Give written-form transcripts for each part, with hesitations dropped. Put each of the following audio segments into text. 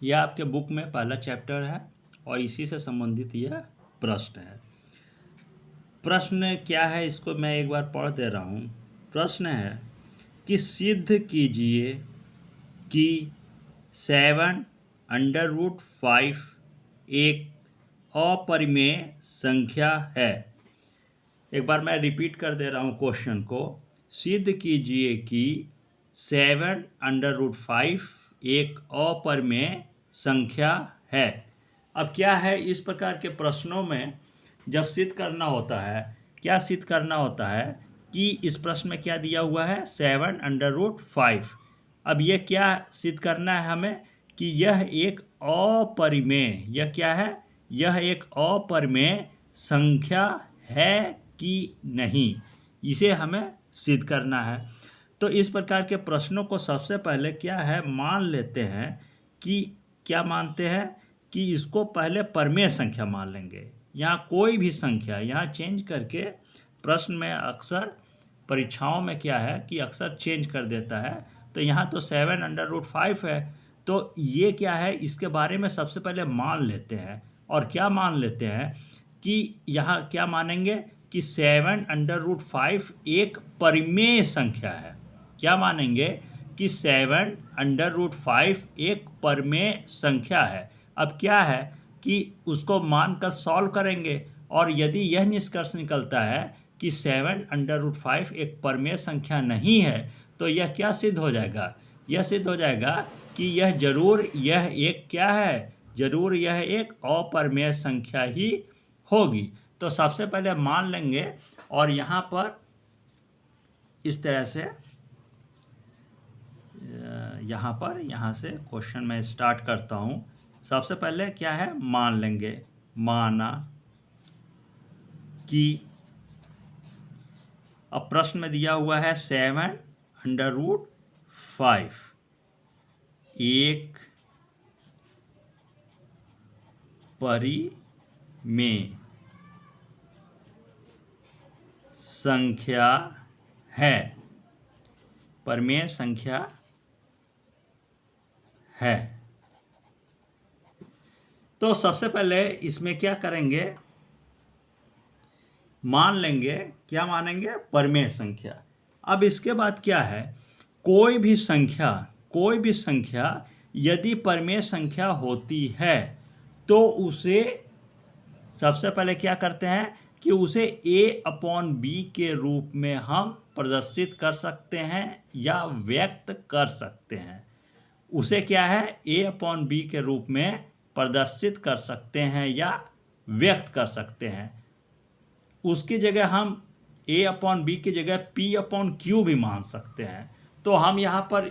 यह आपके बुक में पहला चैप्टर है और इसी से संबंधित यह प्रश्न है। प्रश्न क्या है इसको मैं एक बार पढ़ दे रहा हूँ। प्रश्न है कि सिद्ध कीजिए कि 7√5 एक अपरिमेय संख्या है। एक बार मैं रिपीट कर दे रहा हूँ क्वेश्चन को। सिद्ध कीजिए कि 7√5 एक अपरिमेय संख्या है। अब क्या है, इस प्रकार के प्रश्नों में जब सिद्ध करना होता है, क्या सिद्ध करना होता है कि इस प्रश्न में क्या दिया हुआ है 7√5। अब ये क्या सिद्ध करना है हमें कि यह एक अपरिमेय, यह क्या है, यह एक अपरिमेय संख्या है कि नहीं, इसे हमें सिद्ध करना है। तो इस प्रकार के प्रश्नों को सबसे पहले क्या है, मान लेते हैं कि क्या मानते हैं कि इसको पहले परिमेय संख्या मान लेंगे। यहाँ कोई भी संख्या यहाँ चेंज करके प्रश्न में अक्सर परीक्षाओं में क्या है कि अक्सर चेंज कर देता है। तो यहाँ तो 7√5 है, तो ये क्या है, इसके बारे में सबसे पहले मान लेते हैं। और क्या मान लेते हैं कि यहाँ क्या मानेंगे कि 7√5 एक परिमेय संख्या है। क्या मानेंगे कि 7√5 एक परिमेय संख्या है। अब क्या है कि उसको मानकर सॉल्व करेंगे और यदि यह निष्कर्ष निकलता है कि 7√5 एक परिमेय संख्या नहीं है तो यह क्या सिद्ध हो जाएगा, यह सिद्ध हो जाएगा कि यह जरूर यह एक क्या है, जरूर यह एक अपरिमेय संख्या ही होगी। तो सबसे पहले मान लेंगे और यहाँ पर इस तरह से यहाँ से क्वेश्चन में स्टार्ट करता हूँ। सबसे पहले क्या है, मान लेंगे, माना कि अब प्रश्न में दिया हुआ है 7√5 एक परिमेय संख्या है, परिमेय संख्या है। तो सबसे पहले इसमें क्या करेंगे, मान लेंगे, क्या मानेंगे, परिमेय संख्या। अब इसके बाद क्या है, कोई भी संख्या यदि परिमेय संख्या होती है तो उसे सबसे पहले क्या करते हैं कि उसे a/b के रूप में हम प्रदर्शित कर सकते हैं या व्यक्त कर सकते हैं। उसे क्या है, a/b के रूप में प्रदर्शित कर सकते हैं या व्यक्त कर सकते हैं। उसकी जगह हम a/b की जगह p/q भी मान सकते हैं। तो हम यहाँ पर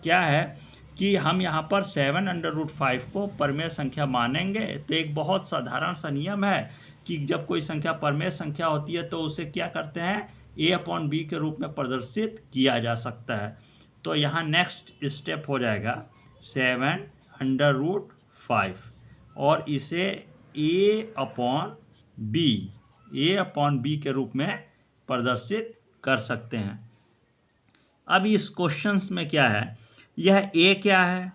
क्या है कि हम यहाँ पर 7√5 को परिमेय संख्या मानेंगे। तो एक बहुत साधारण सा नियम है कि जब कोई संख्या परिमेय संख्या होती है तो उसे क्या करते हैं, a/b के रूप में प्रदर्शित किया जा सकता है। तो यहाँ नेक्स्ट स्टेप हो जाएगा 7√5 और इसे a/b के रूप में प्रदर्शित कर सकते हैं। अब इस क्वेश्चंस में क्या है, यह a क्या है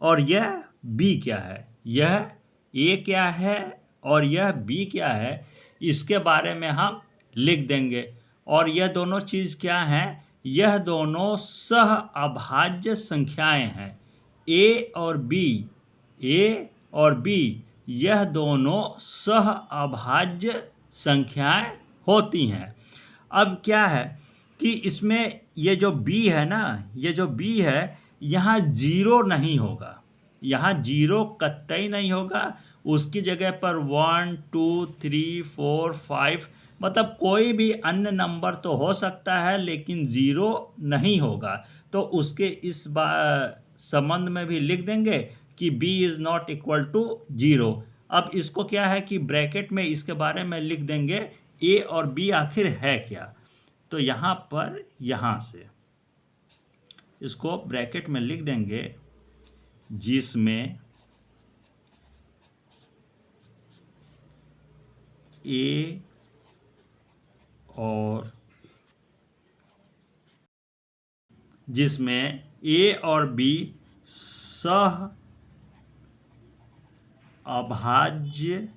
और यह b क्या है, यह a क्या है और यह b क्या है, इसके बारे में हम लिख देंगे। और यह दोनों चीज़ क्या हैं, यह दोनों सह अभाज्य संख्याएं हैं। a और b यह दोनों सह अभाज्य संख्याएं होती हैं। अब क्या है कि इसमें ये जो b है ना, ये जो b है यहाँ जीरो नहीं होगा, यहाँ जीरो कतई नहीं होगा। उसकी जगह पर 1 2 3 4 5 मतलब कोई भी अन्य नंबर तो हो सकता है लेकिन जीरो नहीं होगा। तो उसके इस संबंध में भी लिख देंगे कि b is not equal to 0। अब इसको क्या है कि ब्रैकेट में इसके बारे में लिख देंगे a और b आखिर है क्या। तो यहाँ पर यहाँ से इसको ब्रैकेट में लिख देंगे जिसमें a और b सह अभाज्य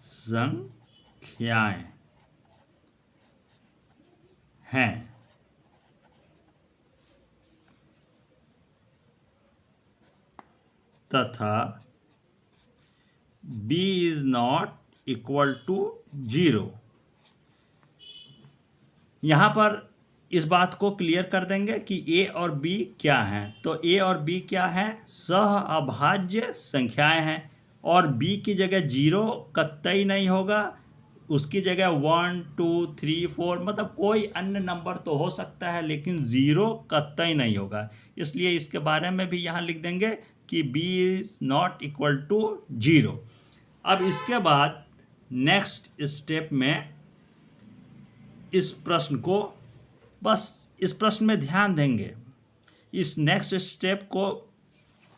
संख्याएं हैं तथा b is not equal to 0। यहां पर इस बात को क्लियर कर देंगे कि a और b क्या हैं। तो a और b क्या है? सह अभाज्य संख्याएं हैं और b की जगह 0 कतई नहीं होगा, उसकी जगह 1 2 3 4 मतलब कोई अन्य नंबर तो हो सकता है लेकिन 0 कतई नहीं होगा। इसलिए इसके बारे में भी यहाँ लिख देंगे कि b is not equal to 0। अब इसके बाद नेक्स्ट स्टेप में इस प्रश्न को, बस इस प्रश्न में ध्यान देंगे, इस नेक्स्ट स्टेप को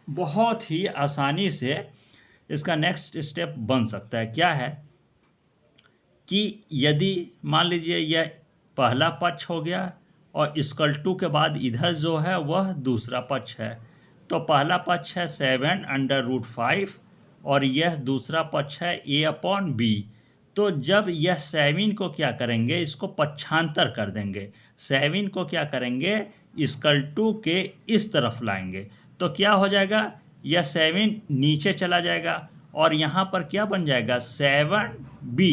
बहुत ही आसानी से इसका नेक्स्ट स्टेप बन सकता है। क्या है कि यदि मान लीजिए यह पहला पक्ष हो गया और इक्वल टू के बाद इधर जो है वह दूसरा पक्ष है, तो पहला पक्ष है 7/√5 और यह दूसरा पक्ष है a/b। तो जब यह 7 को क्या करेंगे, इसको पक्षांतर कर देंगे। 7 को क्या करेंगे, इक्वल टू के इस तरफ लाएंगे तो क्या हो जाएगा, यह 7 नीचे चला जाएगा और यहाँ पर क्या बन जाएगा 7b।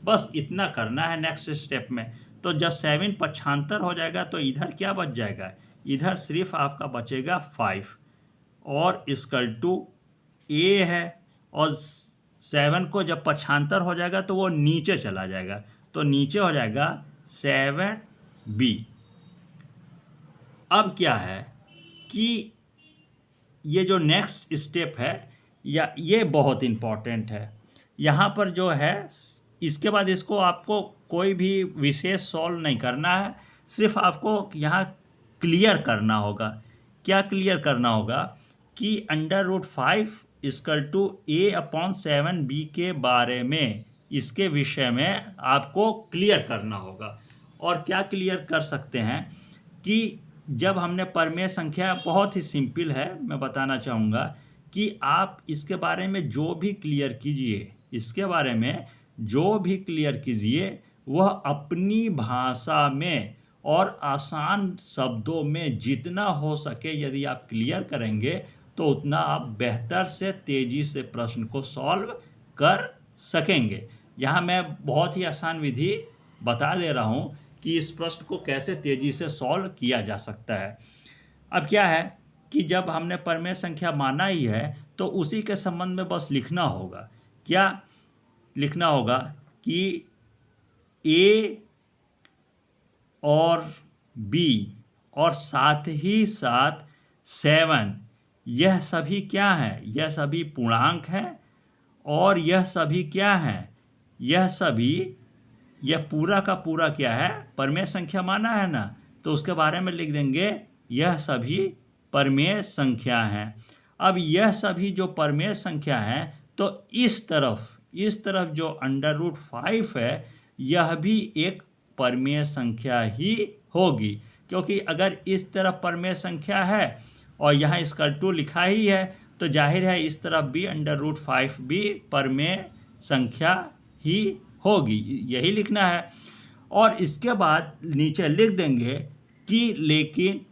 बस इतना करना है नेक्स्ट स्टेप में। तो जब 7 पक्षांतर हो जाएगा तो इधर क्या बच जाएगा, इधर सिर्फ आपका बचेगा 5 और इक्वल टू a है और 7 को जब पक्षांतर हो जाएगा तो वो नीचे चला जाएगा तो नीचे हो जाएगा 7b। अब क्या है कि ये जो नेक्स्ट स्टेप है या ये बहुत इम्पॉर्टेंट है। यहाँ पर जो है इसके बाद इसको आपको कोई भी विशेष सॉल्व नहीं करना है, सिर्फ आपको यहाँ क्लियर करना होगा। क्या क्लियर करना होगा कि √5 इक्वल टू a/7b के बारे में, इसके विषय में आपको क्लियर करना होगा। और क्या क्लियर कर सकते हैं कि जब हमने परमेय संख्या, बहुत ही सिंपल है, मैं बताना चाहूँगा कि आप इसके बारे में जो भी क्लियर कीजिए, इसके बारे में जो भी क्लियर कीजिए वह अपनी भाषा में और आसान शब्दों में जितना हो सके यदि आप क्लियर करेंगे तो उतना आप बेहतर से तेज़ी से प्रश्न को सॉल्व कर सकेंगे। यहाँ मैं बहुत ही आसान विधि बता दे रहा हूँ कि इस प्रश्न को कैसे तेज़ी से सॉल्व किया जा सकता है। अब क्या है कि जब हमने परमेय संख्या माना ही है तो उसी के संबंध में बस लिखना होगा। क्या लिखना होगा कि a और b और साथ ही साथ 7 यह सभी क्या है, यह सभी पूर्णांक हैं और यह सभी क्या हैं, यह सभी, यह पूरा का पूरा क्या है, परमेय संख्या माना है ना, तो उसके बारे में लिख देंगे यह सभी परमेय संख्या हैं। अब यह सभी जो परमेय संख्या हैं तो इस तरफ जो √5 है यह भी एक परमेय संख्या ही होगी, क्योंकि अगर इस तरफ परमेय संख्या है और यहाँ इक्वल टू लिखा ही है तो जाहिर है इस तरफ भी √5 भी परमेय संख्या ही होगी, यही लिखना है। और इसके बाद नीचे लिख देंगे कि लेकिन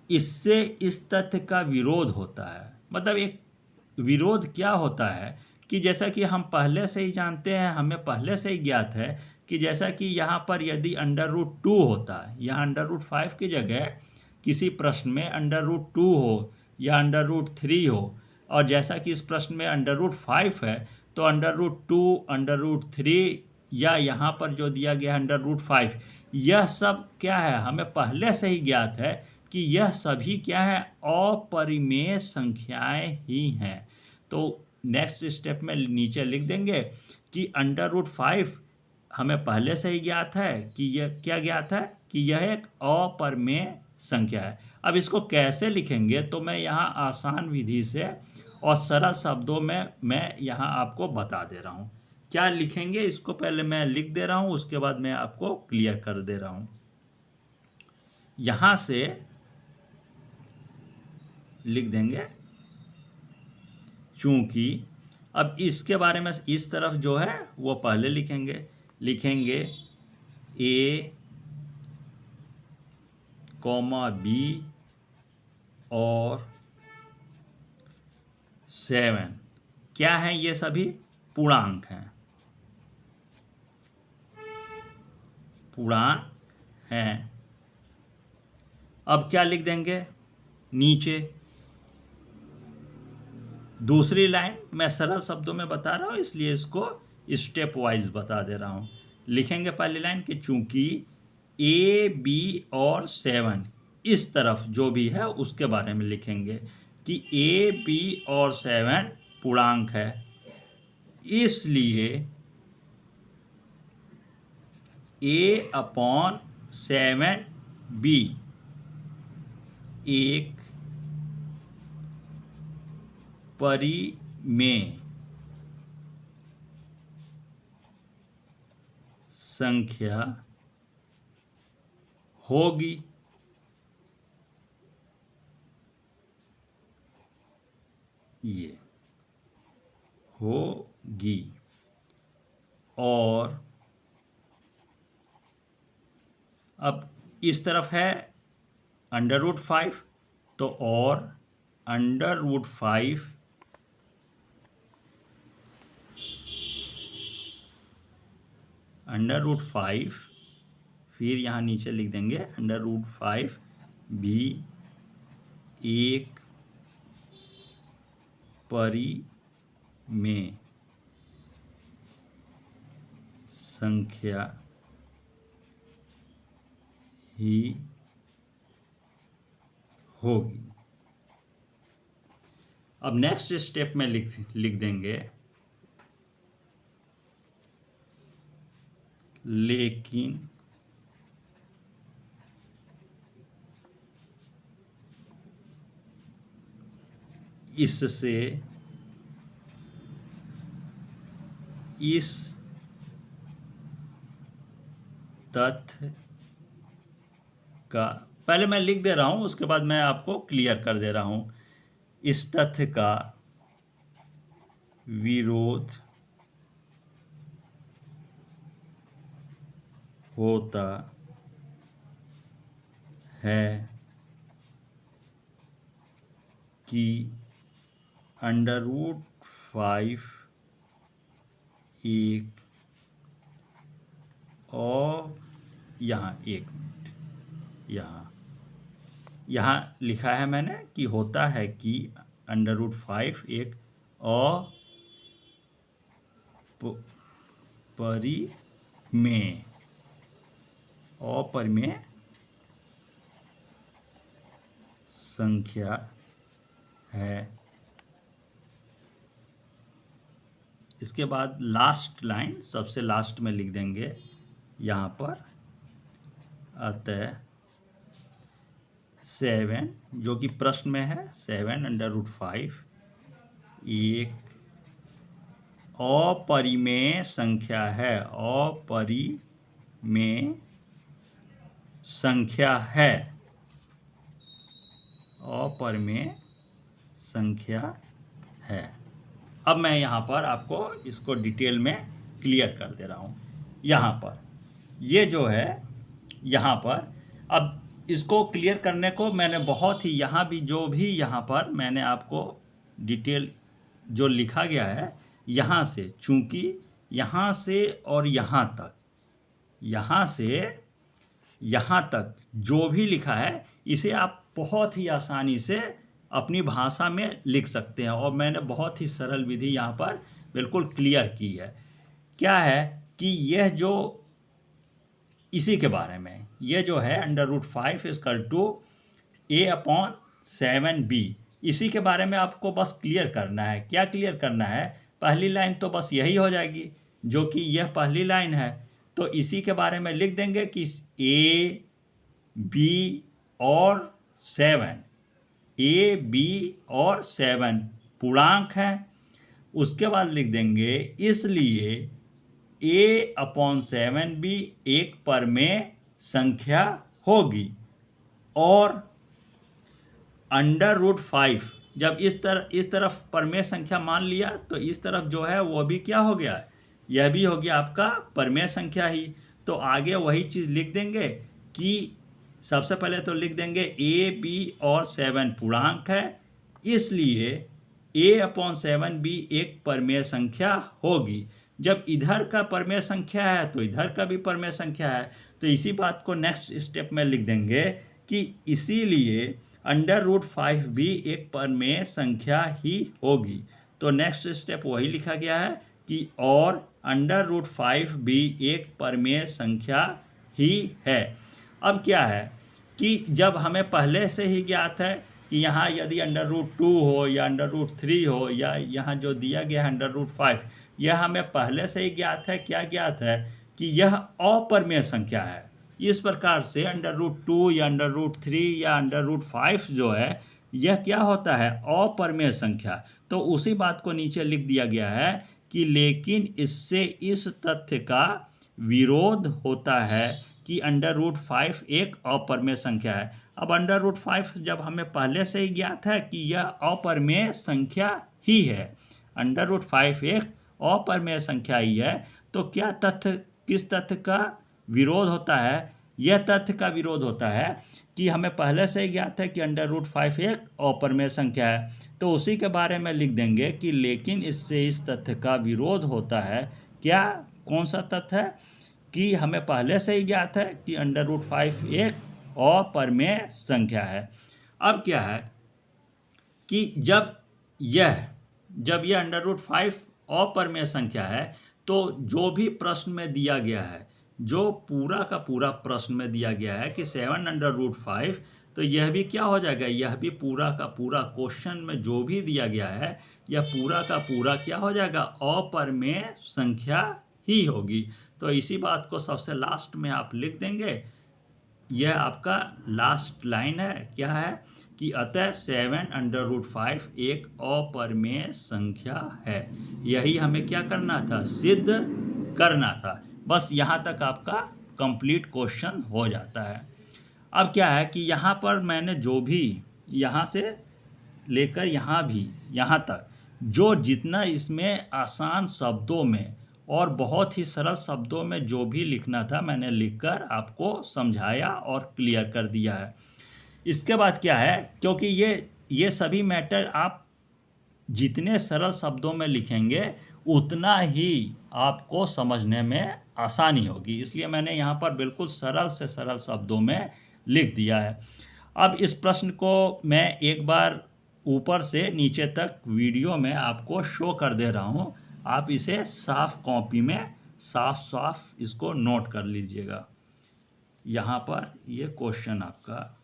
इससे इस तथ्य का विरोध होता है। मतलब एक विरोध क्या होता है कि जैसा कि हम पहले से ही जानते हैं, हमें पहले से ही ज्ञात है कि जैसा कि यहाँ पर यदि √2 होता है, यहाँ √5 की जगह किसी प्रश्न में √2 हो या √3 हो, और जैसा कि इस प्रश्न में √5 है तो √2 √3 या यहाँ पर जो दिया गया √5, यह सब क्या है, हमें पहले से ही ज्ञात है कि यह सभी क्या है, अपरिमेय संख्याएं ही हैं। तो नेक्स्ट स्टेप में नीचे लिख देंगे कि √5 हमें पहले से ही ज्ञात है कि यह क्या ज्ञात है कि यह एक अपरिमेय संख्या है। अब इसको कैसे लिखेंगे तो मैं यहाँ आसान विधि से और सरल शब्दों में मैं यहाँ आपको बता दे रहा हूँ। क्या लिखेंगे इसको पहले मैं लिख दे रहा हूँ, उसके बाद मैं आपको क्लियर कर दे रहा हूँ। यहाँ से लिख देंगे चूंकि। अब इसके बारे में इस तरफ जो है वो पहले लिखेंगे ए कॉमा बी और 7 क्या है, ये सभी पूर्णांक हैं, पूर्णांक हैं। अब क्या लिख देंगे नीचे, दूसरी लाइन मैं सरल शब्दों में बता रहा हूं इसलिए इसको स्टेप वाइज बता दे रहा हूं। लिखेंगे पहली लाइन कि चूंकि ए बी और 7 इस तरफ जो भी है उसके बारे में लिखेंगे कि ए बी और 7 पूर्णांक है, इसलिए a अपॉन 7b एक परिमेय संख्या होगी। ये होगी और अब इस तरफ है √5 तो और √5 फिर यहाँ नीचे लिख देंगे √5 भी एक परिमेय संख्या ही होगी। अब नेक्स्ट स्टेप में लिख देंगे लेकिन इससे इस तथ्य का, पहले मैं लिख दे रहा हूं उसके बाद मैं आपको क्लियर कर दे रहा हूं, इस तथ्य का विरोध होता है कि √5 एक और यहाँ एक मिनट यहाँ लिखा है मैंने कि होता है कि √5 एक अपरिमेय संख्या है। इसके बाद लास्ट लाइन सबसे लास्ट में लिख देंगे यहाँ पर, अतः 7 जो कि प्रश्न में है 7 √5 एक अपरिमेय संख्या है, अपरिमेय संख्या है, अपरिमेय संख्या है। अब मैं यहाँ पर आपको इसको डिटेल में क्लियर कर दे रहा हूँ। यहाँ पर ये जो है यहाँ पर, अब इसको क्लियर करने को मैंने बहुत ही यहाँ भी जो भी यहाँ पर मैंने आपको डिटेल जो लिखा गया है यहाँ से, चूंकि यहाँ से और यहाँ तक, यहाँ से यहाँ तक जो भी लिखा है इसे आप बहुत ही आसानी से अपनी भाषा में लिख सकते हैं और मैंने बहुत ही सरल विधि यहाँ पर बिल्कुल क्लियर की है। क्या है कि यह जो इसी के बारे में, ये जो है √5 a/7b, इसी के बारे में आपको बस क्लियर करना है। क्या क्लियर करना है, पहली लाइन तो बस यही हो जाएगी जो कि यह पहली लाइन है, तो इसी के बारे में लिख देंगे कि a b और 7 a b और 7 पूर्णांक हैं। उसके बाद लिख देंगे इसलिए a/7b एक परिमेय संख्या होगी और √5 जब इस तरफ परमेय संख्या मान लिया तो इस तरफ जो है वो भी क्या हो गया, यह भी हो गया आपका परमेय संख्या ही। तो आगे वही चीज़ लिख देंगे कि सबसे पहले तो लिख देंगे a, b और 7 पूर्णांक है, इसलिए a/7 भी एक परमेय संख्या होगी। जब इधर का परमेय संख्या है तो इधर का भी परमेय संख्या है, तो इसी बात को नेक्स्ट स्टेप में लिख देंगे कि इसीलिए √5 भी एक परमेय संख्या ही होगी। तो नेक्स्ट स्टेप वही लिखा गया है कि और √5 भी एक परमेय संख्या ही है। अब क्या है कि जब हमें पहले से ही ज्ञात है कि यहाँ यदि √2 हो या √3 हो या यहाँ जो दिया गया है √5, यह हमें पहले से ही ज्ञात है। क्या ज्ञात है कि यह अपरमेय संख्या है। इस प्रकार से √2 या √3 या √5 जो है यह क्या होता है, अपरमेय संख्या। तो उसी बात को नीचे लिख दिया गया है कि लेकिन इससे इस तथ्य का विरोध होता है कि √5 एक अपरमेय संख्या है। अब √5 जब हमें पहले से ही ज्ञात है कि यह अपरमेय संख्या ही है, √5 एक अपरमेय संख्या ही है, तो क्या तथ्य, किस तथ्य का विरोध होता है? यह तथ्य का विरोध होता है कि हमें पहले से ही ज्ञात है कि √5 एक अपरमेय संख्या है। तो उसी के बारे में लिख देंगे कि लेकिन इससे इस तथ्य का विरोध होता है। क्या, कौन सा तथ्य है? कि हमें पहले से ही ज्ञात है कि √5 एक अपरमेय संख्या है। अब क्या है कि जब यह √5 अपरमेय संख्या है, तो जो भी प्रश्न में दिया गया है, जो पूरा का पूरा प्रश्न में दिया गया है कि 7/5, तो यह भी क्या हो जाएगा, यह भी पूरा का पूरा क्वेश्चन में जो भी दिया गया है यह पूरा का पूरा क्या हो जाएगा, अपरमेय संख्या ही होगी। तो इसी बात को सबसे लास्ट में आप लिख देंगे। यह आपका लास्ट लाइन है, क्या है कि अतः 7/5 एक अपरमेय संख्या है। यही हमें क्या करना था, सिद्ध करना था। बस यहाँ तक आपका कंप्लीट क्वेश्चन हो जाता है। अब क्या है कि यहाँ पर मैंने जो भी यहाँ से लेकर यहाँ तक जो जितना इसमें आसान शब्दों में और बहुत ही सरल शब्दों में जो भी लिखना था मैंने लिखकर आपको समझाया और क्लियर कर दिया है। इसके बाद क्या है, क्योंकि ये सभी मैटर आप जितने सरल शब्दों में लिखेंगे उतना ही आपको समझने में आसानी होगी, इसलिए मैंने यहाँ पर बिल्कुल सरल से सरल शब्दों में लिख दिया है। अब इस प्रश्न को मैं एक बार ऊपर से नीचे तक वीडियो में आपको शो कर दे रहा हूँ। आप इसे साफ कॉपी में साफ इसको नोट कर लीजिएगा। यहाँ पर ये क्वेश्चन आपका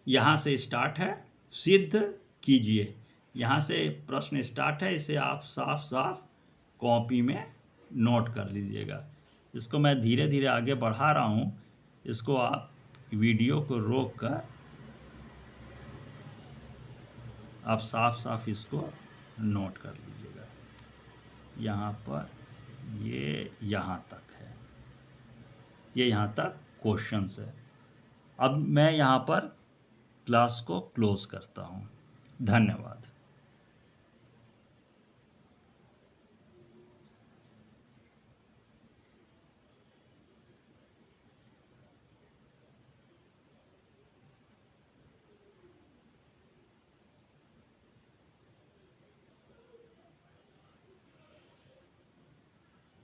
यहाँ से स्टार्ट है, सिद्ध कीजिए। यहाँ से प्रश्न स्टार्ट है, इसे आप साफ कॉपी में नोट कर लीजिएगा। इसको मैं धीरे धीरे आगे बढ़ा रहा हूँ, इसको आप वीडियो को रोक कर आप साफ इसको नोट कर लीजिएगा। यहाँ पर ये यहाँ तक है, ये यहाँ तक क्वेश्चंस है। अब मैं यहाँ पर क्लास को क्लोज करता हूँ। धन्यवाद।